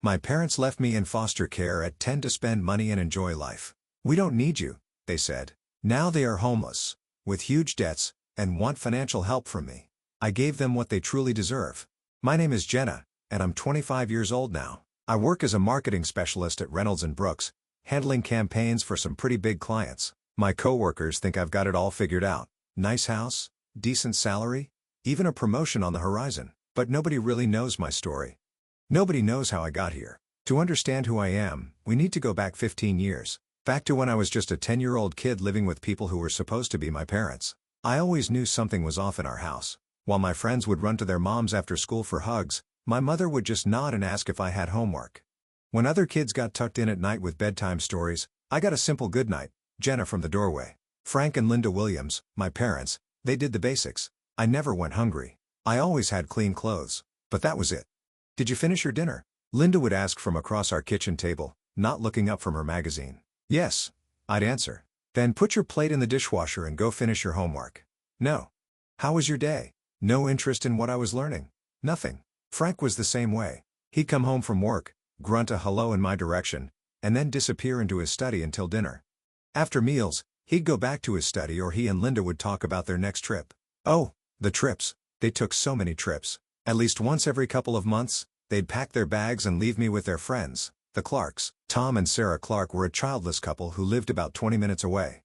My parents left me in foster care at 10 to spend money and enjoy life. We don't need you, they said. Now they are homeless, with huge debts, and want financial help from me. I gave them what they truly deserve. My name is Jenna, and I'm 25 years old now. I work as a marketing specialist at Reynolds & Brooks, handling campaigns for some pretty big clients. My coworkers think I've got it all figured out. Nice house, decent salary, even a promotion on the horizon. But nobody really knows my story. Nobody knows how I got here. To understand who I am, we need to go back 15 years. Back to when I was just a 10-year-old kid living with people who were supposed to be my parents. I always knew something was off in our house. While my friends would run to their moms after school for hugs, my mother would just nod and ask if I had homework. When other kids got tucked in at night with bedtime stories, I got a simple good night, Jenna from the doorway. Frank and Linda Williams, my parents, they did the basics. I never went hungry. I always had clean clothes. But that was it. Did you finish your dinner? Linda would ask from across our kitchen table, not looking up from her magazine. Yes, I'd answer. Then put your plate in the dishwasher and go finish your homework. No. How was your day? No interest in what I was learning. Nothing. Frank was the same way. He'd come home from work, grunt a hello in my direction, and then disappear into his study until dinner. After meals, he'd go back to his study or he and Linda would talk about their next trip. Oh, the trips. They took so many trips. At least once every couple of months, they'd pack their bags and leave me with their friends, the Clarks. Tom and Sarah Clark were a childless couple who lived about 20 minutes away.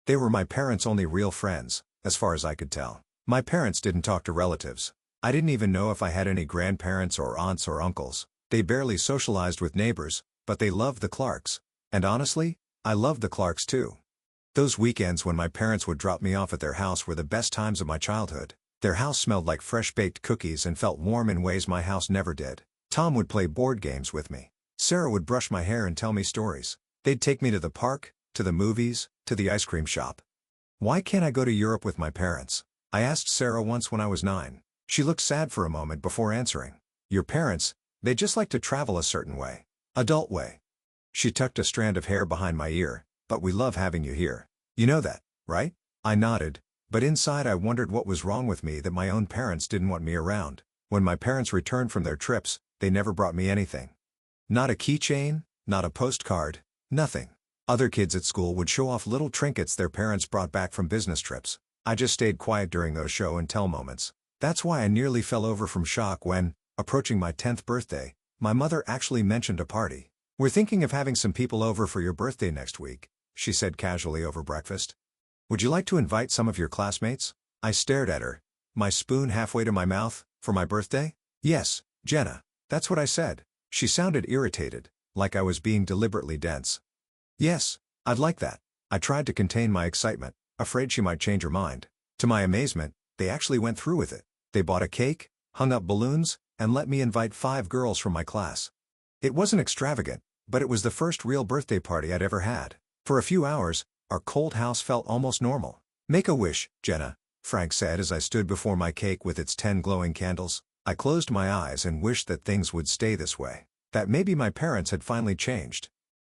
They were my parents' only real friends, as far as I could tell. My parents didn't talk to relatives. I didn't even know if I had any grandparents or aunts or uncles. They barely socialized with neighbors, but they loved the Clarks. And honestly, I loved the Clarks too. Those weekends when my parents would drop me off at their house were the best times of my childhood. Their house smelled like fresh-baked cookies and felt warm in ways my house never did. Tom would play board games with me. Sarah would brush my hair and tell me stories. They'd take me to the park, to the movies, to the ice cream shop. Why can't I go to Europe with my parents? I asked Sarah once when I was 9. She looked sad for a moment before answering. Your parents, they just like to travel a certain way. Adult way. She tucked a strand of hair behind my ear. But we love having you here. You know that, right? I nodded, but inside I wondered what was wrong with me that my own parents didn't want me around. When my parents returned from their trips, they never brought me anything. Not a keychain, not a postcard, nothing. Other kids at school would show off little trinkets their parents brought back from business trips. I just stayed quiet during those show and tell moments. That's why I nearly fell over from shock when, approaching my 10th birthday, my mother actually mentioned a party. We're thinking of having some people over for your birthday next week, she said casually over breakfast. Would you like to invite some of your classmates? I stared at her, my spoon halfway to my mouth. For my birthday? Yes, Jenna. That's what I said. She sounded irritated, like I was being deliberately dense. Yes, I'd like that. I tried to contain my excitement, afraid she might change her mind. To my amazement, they actually went through with it. They bought a cake, hung up balloons, and let me invite 5 girls from my class. It wasn't extravagant, but it was the first real birthday party I'd ever had. For a few hours, our cold house felt almost normal. Make a wish, Jenna, Frank said as I stood before my cake with its 10 glowing candles. I closed my eyes and wished that things would stay this way. That maybe my parents had finally changed.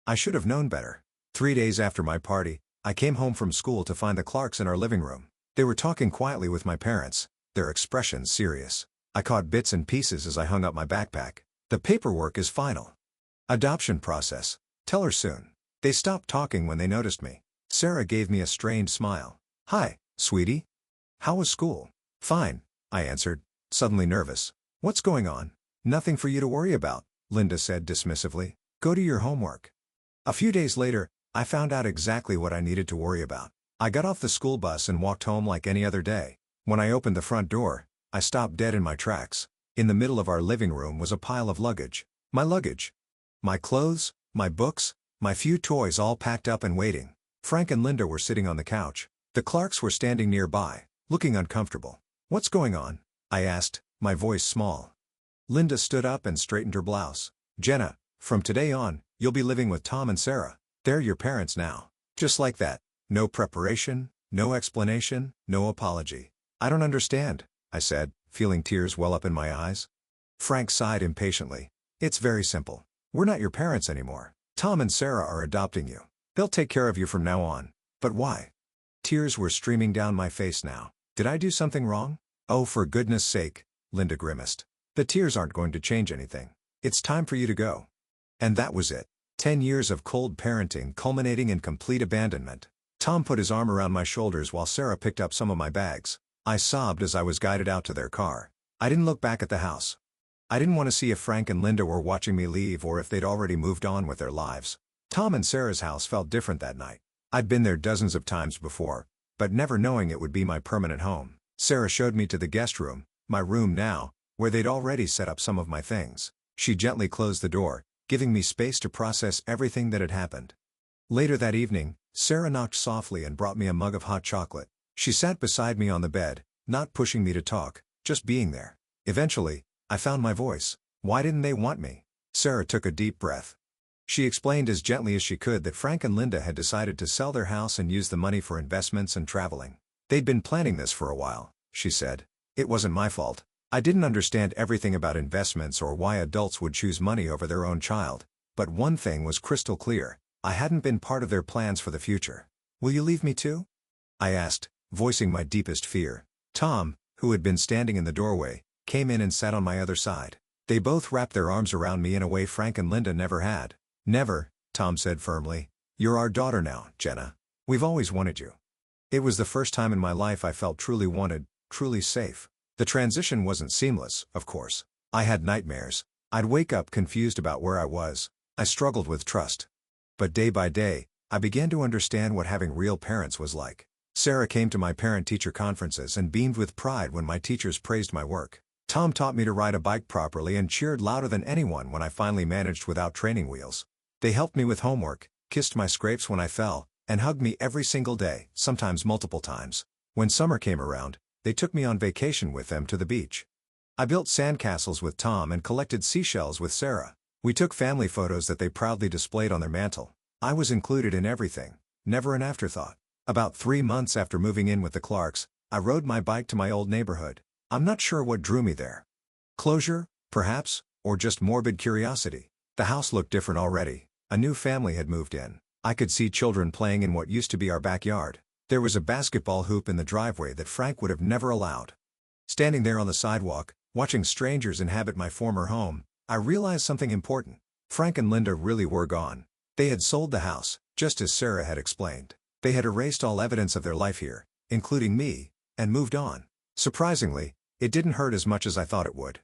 I should have known better. 3 days after my party, I came home from school to find the Clarks in our living room. They were talking quietly with my parents, their expressions serious. I caught bits and pieces as I hung up my backpack. The paperwork is final. Adoption process. Tell her soon. They stopped talking when they noticed me. Sarah gave me a strained smile. Hi, sweetie. How was school? Fine, I answered, suddenly nervous. What's going on? Nothing for you to worry about, Linda said dismissively. Go do your homework. A few days later, I found out exactly what I needed to worry about. I got off the school bus and walked home like any other day. When I opened the front door, I stopped dead in my tracks. In the middle of our living room was a pile of luggage. My luggage. My clothes, my books, my few toys all packed up and waiting. Frank and Linda were sitting on the couch. The Clarks were standing nearby, looking uncomfortable. What's going on? I asked, my voice small. Linda stood up and straightened her blouse. Jenna, from today on, you'll be living with Tom and Sarah. They're your parents now. Just like that. No preparation, no explanation, no apology. I don't understand, I said, feeling tears well up in my eyes. Frank sighed impatiently. It's very simple. We're not your parents anymore. Tom and Sarah are adopting you. They'll take care of you from now on. But why? Tears were streaming down my face now. Did I do something wrong? Oh, for goodness sake, Linda grimaced. The tears aren't going to change anything. It's time for you to go. And that was it. 10 years of cold parenting culminating in complete abandonment. Tom put his arm around my shoulders while Sarah picked up some of my bags. I sobbed as I was guided out to their car. I didn't look back at the house. I didn't want to see if Frank and Linda were watching me leave or if they'd already moved on with their lives. Tom and Sarah's house felt different that night. I'd been there dozens of times before, but never knowing it would be my permanent home. Sarah showed me to the guest room, my room now, where they'd already set up some of my things. She gently closed the door, giving me space to process everything that had happened. Later that evening, Sarah knocked softly and brought me a mug of hot chocolate. She sat beside me on the bed, not pushing me to talk, just being there. Eventually, I found my voice. Why didn't they want me? Sarah took a deep breath. She explained as gently as she could that Frank and Linda had decided to sell their house and use the money for investments and traveling. They'd been planning this for a while, she said. It wasn't my fault. I didn't understand everything about investments or why adults would choose money over their own child, but one thing was crystal clear. I hadn't been part of their plans for the future. Will you leave me too? I asked, voicing my deepest fear. Tom, who had been standing in the doorway, came in and sat on my other side. They both wrapped their arms around me in a way Frank and Linda never had. Never, Tom said firmly. You're our daughter now, Jenna. We've always wanted you. It was the first time in my life I felt truly wanted, truly safe. The transition wasn't seamless, of course. I had nightmares. I'd wake up confused about where I was. I struggled with trust. But day by day, I began to understand what having real parents was like. Sarah came to my parent-teacher conferences and beamed with pride when my teachers praised my work. Tom taught me to ride a bike properly and cheered louder than anyone when I finally managed without training wheels. They helped me with homework, kissed my scrapes when I fell, and hugged me every single day, sometimes multiple times. When summer came around, they took me on vacation with them to the beach. I built sandcastles with Tom and collected seashells with Sarah. We took family photos that they proudly displayed on their mantle. I was included in everything, never an afterthought. About 3 months after moving in with the Clarks, I rode my bike to my old neighborhood. I'm not sure what drew me there. Closure, perhaps, or just morbid curiosity. The house looked different already. A new family had moved in. I could see children playing in what used to be our backyard. There was a basketball hoop in the driveway that Frank would have never allowed. Standing there on the sidewalk, watching strangers inhabit my former home, I realized something important. Frank and Linda really were gone. They had sold the house, just as Sarah had explained. They had erased all evidence of their life here, including me, and moved on. Surprisingly, it didn't hurt as much as I thought it would.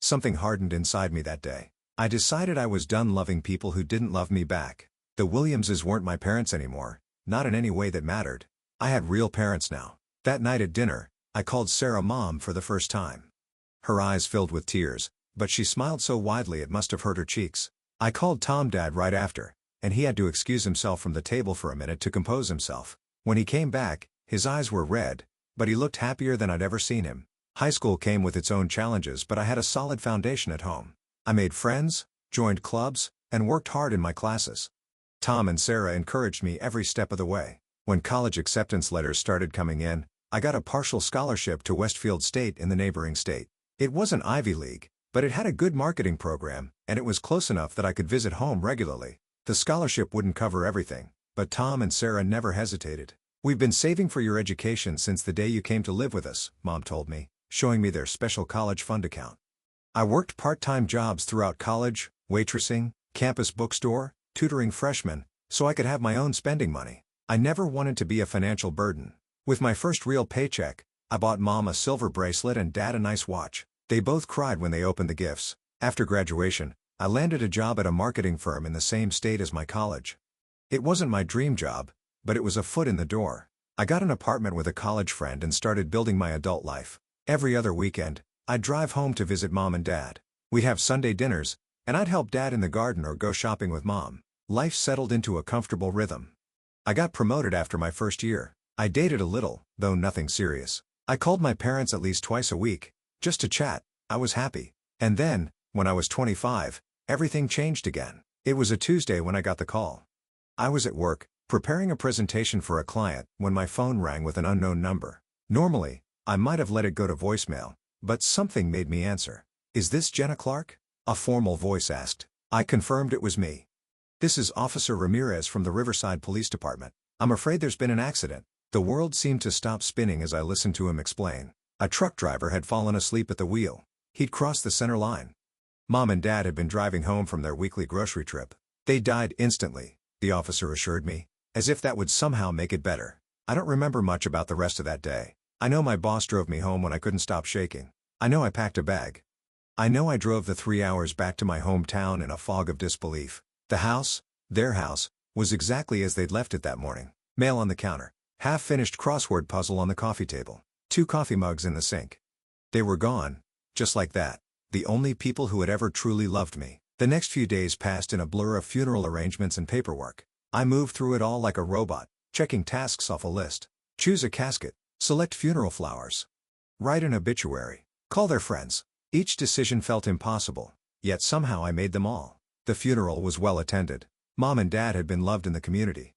Something hardened inside me that day. I decided I was done loving people who didn't love me back. The Williamses weren't my parents anymore, not in any way that mattered. I had real parents now. That night at dinner, I called Sarah Mom for the first time. Her eyes filled with tears, but she smiled so widely it must have hurt her cheeks. I called Tom Dad right after, and he had to excuse himself from the table for a minute to compose himself. When he came back, his eyes were red, but he looked happier than I'd ever seen him. High school came with its own challenges, but I had a solid foundation at home. I made friends, joined clubs, and worked hard in my classes. Tom and Sarah encouraged me every step of the way. When college acceptance letters started coming in, I got a partial scholarship to Westfield State in the neighboring state. It wasn't Ivy League, but it had a good marketing program, and it was close enough that I could visit home regularly. The scholarship wouldn't cover everything, but Tom and Sarah never hesitated. We've been saving for your education since the day you came to live with us, Mom told me, showing me their special college fund account. I worked part-time jobs throughout college, waitressing, campus bookstore, tutoring freshmen, so I could have my own spending money. I never wanted to be a financial burden. With my first real paycheck, I bought Mom a silver bracelet and Dad a nice watch. They both cried when they opened the gifts. After graduation, I landed a job at a marketing firm in the same state as my college. It wasn't my dream job, but it was a foot in the door. I got an apartment with a college friend and started building my adult life. Every other weekend, I'd drive home to visit Mom and Dad. We'd have Sunday dinners, and I'd help Dad in the garden or go shopping with Mom. Life settled into a comfortable rhythm. I got promoted after my first year. I dated a little, though nothing serious. I called my parents at least twice a week, just to chat. I was happy. And then, when I was 25, everything changed again. It was a Tuesday when I got the call. I was at work, preparing a presentation for a client, when my phone rang with an unknown number. Normally, I might have let it go to voicemail, but something made me answer. "Is this Jenna Clark?" a formal voice asked. I confirmed it was me. "This is Officer Ramirez from the Riverside Police Department. I'm afraid there's been an accident." The world seemed to stop spinning as I listened to him explain. A truck driver had fallen asleep at the wheel. He'd crossed the center line. Mom and Dad had been driving home from their weekly grocery trip. They died instantly, the officer assured me, as if that would somehow make it better. I don't remember much about the rest of that day. I know my boss drove me home when I couldn't stop shaking. I know I packed a bag. I know I drove the 3 hours back to my hometown in a fog of disbelief. The house, their house, was exactly as they'd left it that morning. Mail on the counter. Half-finished crossword puzzle on the coffee table. 2 coffee mugs in the sink. They were gone, just like that. The only people who had ever truly loved me. The next few days passed in a blur of funeral arrangements and paperwork. I moved through it all like a robot, checking tasks off a list. Choose a casket, select funeral flowers, write an obituary, call their friends. Each decision felt impossible, yet somehow I made them all. The funeral was well attended. Mom and Dad had been loved in the community.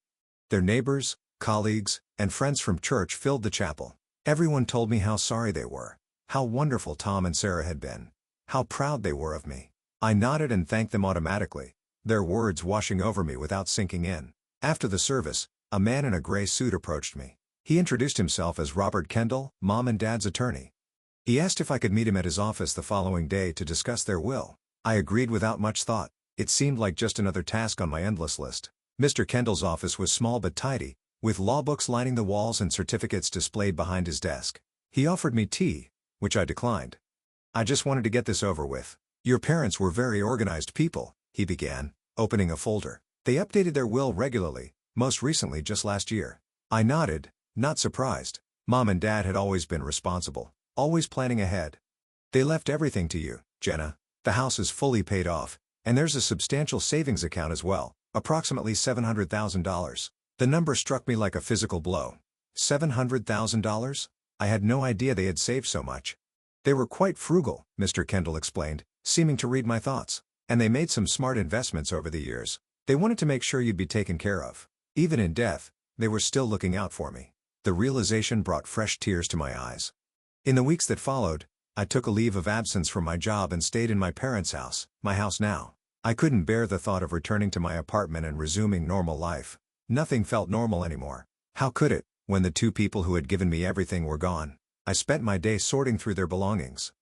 Their neighbors, colleagues, and friends from church filled the chapel. Everyone told me how sorry they were, how wonderful Tom and Sarah had been, how proud they were of me. I nodded and thanked them automatically, their words washing over me without sinking in. After the service, a man in a gray suit approached me. He introduced himself as Robert Kendall, Mom and Dad's attorney. He asked if I could meet him at his office the following day to discuss their will. I agreed without much thought. It seemed like just another task on my endless list. Mr. Kendall's office was small but tidy, with law books lining the walls and certificates displayed behind his desk. He offered me tea, which I declined. I just wanted to get this over with. Your parents were very organized people, he began, opening a folder. They updated their will regularly, most recently just last year. I nodded, not surprised. Mom and Dad had always been responsible, always planning ahead. They left everything to you, Jenna. The house is fully paid off, and there's a substantial savings account as well, approximately $700,000. The number struck me like a physical blow. $700,000? I had no idea they had saved so much. They were quite frugal, Mr. Kendall explained, seeming to read my thoughts. And they made some smart investments over the years. They wanted to make sure you'd be taken care of. Even in death, they were still looking out for me. The realization brought fresh tears to my eyes. In the weeks that followed, I took a leave of absence from my job and stayed in my parents' house, my house now. I couldn't bear the thought of returning to my apartment and resuming normal life. Nothing felt normal anymore. How could it, when the 2 people who had given me everything were gone? I spent my day sorting through their belongings.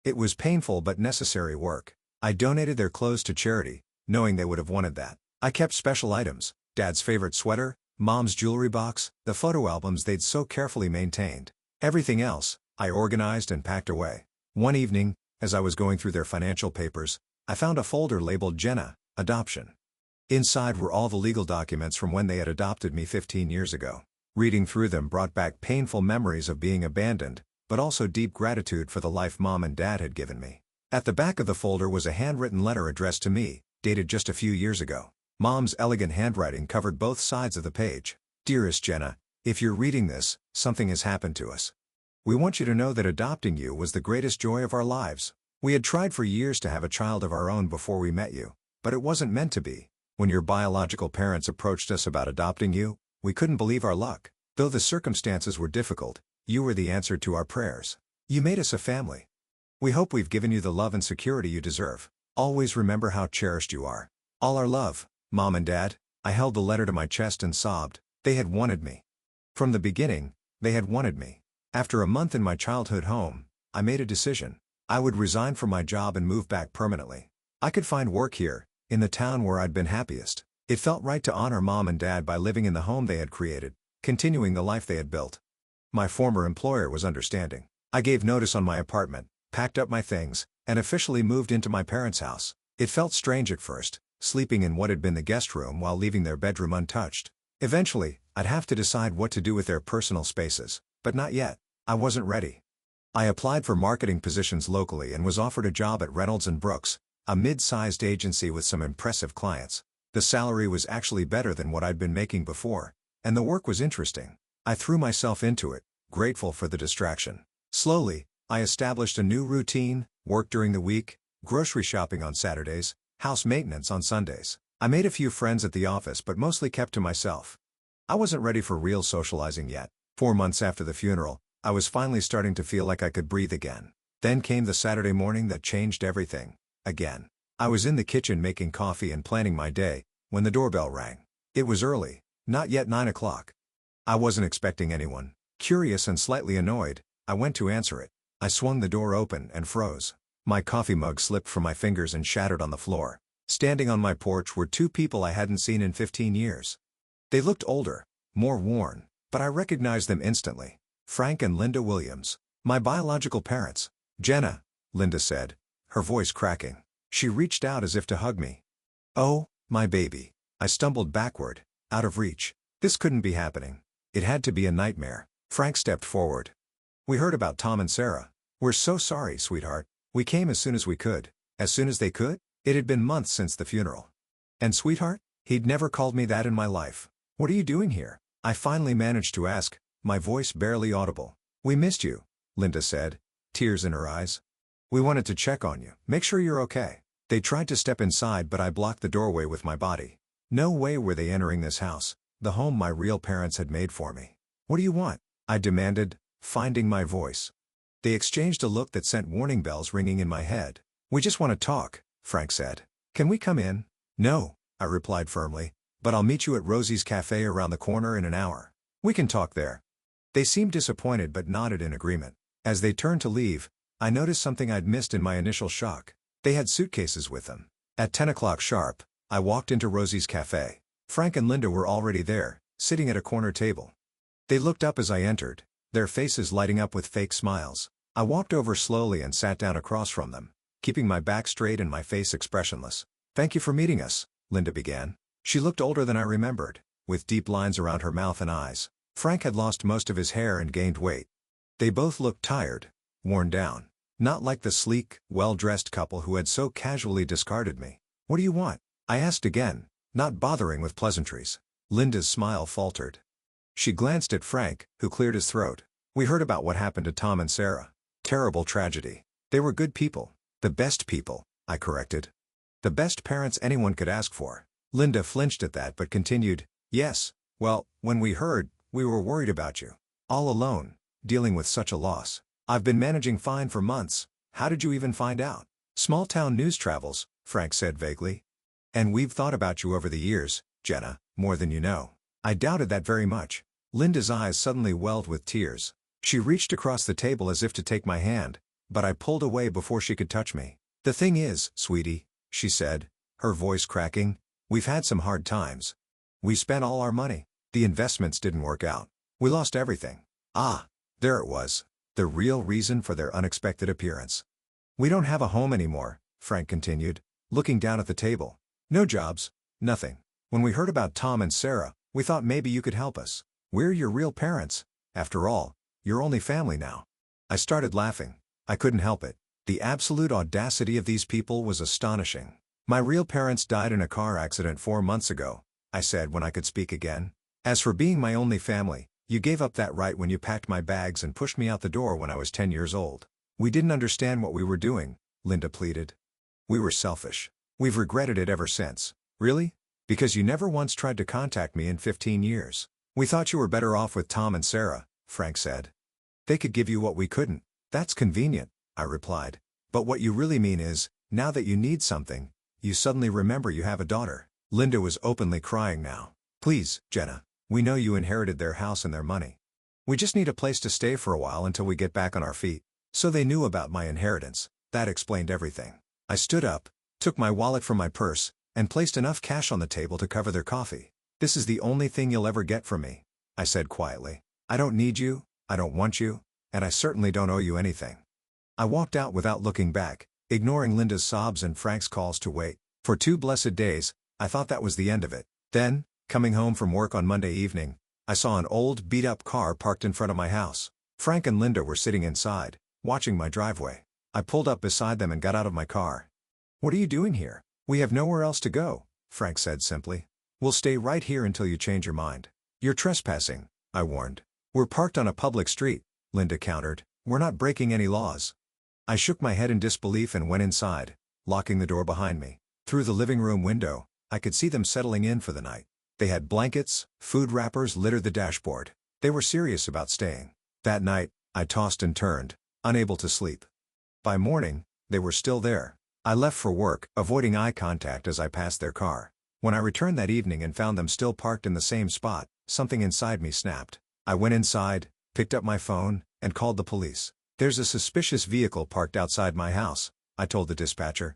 It was painful but necessary work. I donated their clothes to charity, knowing they would have wanted that. I kept special items, Dad's favorite sweater, Mom's jewelry box, the photo albums they'd so carefully maintained. Everything else, I organized and packed away. One evening, as I was going through their financial papers, I found a folder labeled Jenna, Adoption. Inside were all the legal documents from when they had adopted me 15 years ago. Reading through them brought back painful memories of being abandoned, but also deep gratitude for the life Mom and Dad had given me. At the back of the folder was a handwritten letter addressed to me, dated just a few years ago. Mom's elegant handwriting covered both sides of the page. Dearest Jenna, if you're reading this, something has happened to us. We want you to know that adopting you was the greatest joy of our lives. We had tried for years to have a child of our own before we met you, but it wasn't meant to be. When your biological parents approached us about adopting you, we couldn't believe our luck. Though the circumstances were difficult, you were the answer to our prayers. You made us a family. We hope we've given you the love and security you deserve. Always remember how cherished you are. All our love, Mom and Dad. I held the letter to my chest and sobbed. They had wanted me. From the beginning, they had wanted me. After a month in my childhood home, I made a decision. I would resign from my job and move back permanently. I could find work here, in the town where I'd been happiest. It felt right to honor Mom and Dad by living in the home they had created, continuing the life they had built. My former employer was understanding. I gave notice on my apartment, packed up my things, and officially moved into my parents' house. It felt strange at first, sleeping in what had been the guest room while leaving their bedroom untouched. Eventually, I'd have to decide what to do with their personal spaces, but not yet. I wasn't ready. I applied for marketing positions locally and was offered a job at Reynolds & Brooks, a mid-sized agency with some impressive clients. The salary was actually better than what I'd been making before, and the work was interesting. I threw myself into it, grateful for the distraction. Slowly, I established a new routine: work during the week, grocery shopping on Saturdays, house maintenance on Sundays. I made a few friends at the office but mostly kept to myself. I wasn't ready for real socializing yet. 4 months after the funeral, I was finally starting to feel like I could breathe again. Then came the Saturday morning that changed everything. Again. I was in the kitchen making coffee and planning my day, when the doorbell rang. It was early, not yet 9 o'clock. I wasn't expecting anyone. Curious and slightly annoyed, I went to answer it. I swung the door open and froze. My coffee mug slipped from my fingers and shattered on the floor. Standing on my porch were two people I hadn't seen in 15 years. They looked older, more worn, but I recognized them instantly. Frank and Linda Williams. My biological parents. Jenna, Linda said, her voice cracking. She reached out as if to hug me. Oh, my baby. I stumbled backward, out of reach. This couldn't be happening. It had to be a nightmare. Frank stepped forward. We heard about Tom and Sarah. We're so sorry, sweetheart. We came as soon as we could. As soon as they could? It had been months since the funeral. And sweetheart? He'd never called me that in my life. What are you doing here? I finally managed to ask, my voice barely audible. We missed you, Linda said, tears in her eyes. We wanted to check on you, make sure you're okay. They tried to step inside, but I blocked the doorway with my body. No way were they entering this house, the home my real parents had made for me. What do you want? I demanded, finding my voice. They exchanged a look that sent warning bells ringing in my head. We just want to talk, Frank said. Can we come in? No, I replied firmly, but I'll meet you at Rosie's Cafe around the corner in an hour. We can talk there. They seemed disappointed but nodded in agreement. As they turned to leave, I noticed something I'd missed in my initial shock. They had suitcases with them. At 10 o'clock sharp, I walked into Rosie's Cafe. Frank and Linda were already there, sitting at a corner table. They looked up as I entered, their faces lighting up with fake smiles. I walked over slowly and sat down across from them, keeping my back straight and my face expressionless. Thank you for meeting us, Linda began. She looked older than I remembered, with deep lines around her mouth and eyes. Frank had lost most of his hair and gained weight. They both looked tired, worn down. Not like the sleek, well-dressed couple who had so casually discarded me. What do you want? I asked again, not bothering with pleasantries. Linda's smile faltered. She glanced at Frank, who cleared his throat. We heard about what happened to Tom and Sarah. Terrible tragedy. They were good people. The best people, I corrected. The best parents anyone could ask for. Linda flinched at that but continued, yes, well, when we heard, we were worried about you. All alone, dealing with such a loss. I've been managing fine for months. How did you even find out? Small-town news travels, Frank said vaguely. And we've thought about you over the years, Jenna, more than you know. I doubted that very much. Linda's eyes suddenly welled with tears. She reached across the table as if to take my hand, but I pulled away before she could touch me. The thing is, sweetie, she said, her voice cracking, we've had some hard times. We spent all our money. The investments didn't work out. We lost everything. Ah, there it was. The real reason for their unexpected appearance. We don't have a home anymore, Frank continued, looking down at the table. No jobs, nothing. When we heard about Tom and Sarah, we thought maybe you could help us. We're your real parents. After all, you're only family now. I started laughing. I couldn't help it. The absolute audacity of these people was astonishing. My real parents died in a car accident 4 months ago, I said when I could speak again. As for being my only family, you gave up that right when you packed my bags and pushed me out the door when I was 10 years old. We didn't understand what we were doing, Linda pleaded. We were selfish. We've regretted it ever since. Really? Because you never once tried to contact me in 15 years. We thought you were better off with Tom and Sarah, Frank said. They could give you what we couldn't. That's convenient, I replied. But what you really mean is, now that you need something, you suddenly remember you have a daughter. Linda was openly crying now. Please, Jenna. We know you inherited their house and their money. We just need a place to stay for a while until we get back on our feet. So they knew about my inheritance. That explained everything. I stood up, took my wallet from my purse, and placed enough cash on the table to cover their coffee. This is the only thing you'll ever get from me, I said quietly. I don't need you, I don't want you, and I certainly don't owe you anything. I walked out without looking back, ignoring Linda's sobs and Frank's calls to wait. For 2 blessed days, I thought that was the end of it. Then, coming home from work on Monday evening, I saw an old beat-up car parked in front of my house. Frank and Linda were sitting inside, watching my driveway. I pulled up beside them and got out of my car. What are you doing here? We have nowhere else to go, Frank said simply. We'll stay right here until you change your mind. You're trespassing, I warned. We're parked on a public street, Linda countered. We're not breaking any laws. I shook my head in disbelief and went inside, locking the door behind me. Through the living room window, I could see them settling in for the night. They had blankets, food wrappers littered the dashboard. They were serious about staying. That night, I tossed and turned, unable to sleep. By morning, they were still there. I left for work, avoiding eye contact as I passed their car. When I returned that evening and found them still parked in the same spot, something inside me snapped. I went inside, picked up my phone, and called the police. There's a suspicious vehicle parked outside my house, I told the dispatcher.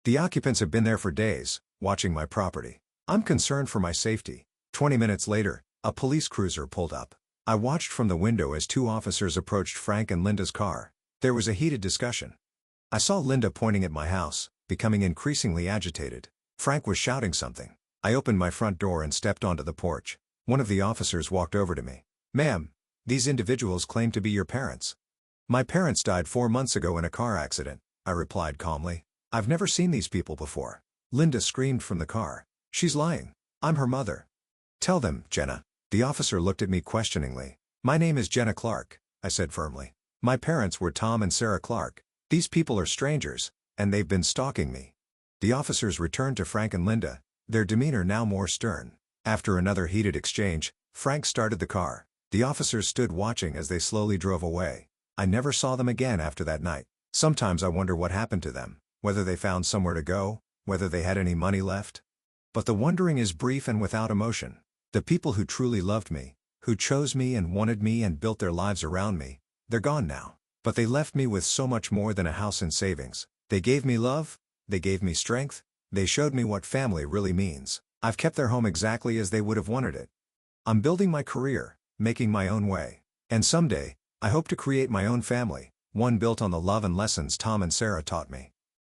The occupants have been there for days, watching my property. I'm concerned for my safety. 20 minutes later, a police cruiser pulled up. I watched from the window as two officers approached Frank and Linda's car. There was a heated discussion. I saw Linda pointing at my house, becoming increasingly agitated. Frank was shouting something. I opened my front door and stepped onto the porch. One of the officers walked over to me. "Ma'am, these individuals claim to be your parents." "My parents died 4 months ago in a car accident," I replied calmly. "I've never seen these people before." Linda screamed from the car. "She's lying. I'm her mother." "Tell them, Jenna." The officer looked at me questioningly. "My name is Jenna Clark," I said firmly. "My parents were Tom and Sarah Clark. These people are strangers, and they've been stalking me." The officers returned to Frank and Linda, their demeanor now more stern. After another heated exchange, Frank started the car. The officers stood watching as they slowly drove away. I never saw them again after that night. Sometimes I wonder what happened to them, whether they found somewhere to go, whether they had any money left. But the wondering is brief and without emotion. The people who truly loved me, who chose me and wanted me and built their lives around me, they're gone now. But they left me with so much more than a house and savings. They gave me love, they gave me strength, they showed me what family really means. I've kept their home exactly as they would have wanted it. I'm building my career, making my own way. And someday, I hope to create my own family, one built on the love and lessons Tom and Sarah taught me.